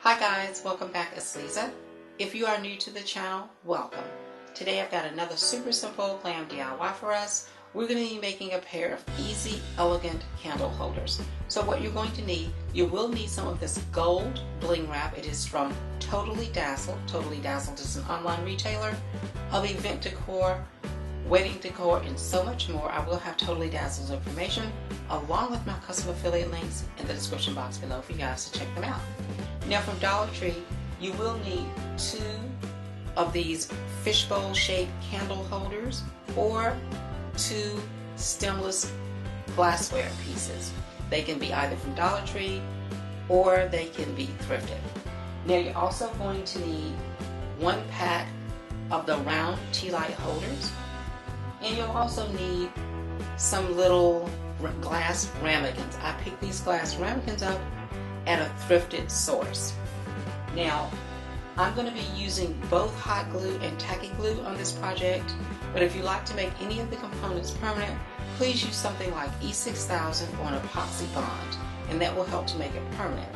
Hi guys, welcome back. It's Lisa. If you are new to the channel, welcome. Today I've got another super simple glam DIY for us. We're going to be making a pair of easy, elegant candle holders. So what you're going to need, you will need some of this gold bling wrap. It is from Totally Dazzled. Totally Dazzled is an online retailer of event decor, wedding decor, and so much more. I will have Totally Dazzled's information along with my custom affiliate links in the description box below for you guys to check them out. Now from Dollar Tree, you will need 2 of these fishbowl shaped candle holders or 2 stemless glassware pieces. They can be either from Dollar Tree or they can be thrifted. Now you're also going to need 1 pack of the round tea light holders, and you'll also need some little glass ramekins. I picked these glass ramekins up at a thrifted source. Now, I'm going to be using both hot glue and tacky glue on this project, but if you like to make any of the components permanent, please use something like E6000 or an epoxy bond, and that will help to make it permanent.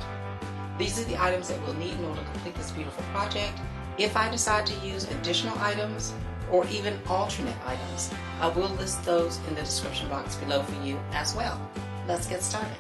These are the items that we'll need in order to complete this beautiful project. If I decide to use additional items or even alternate items, I will list those in the description box below for you as well. Let's get started.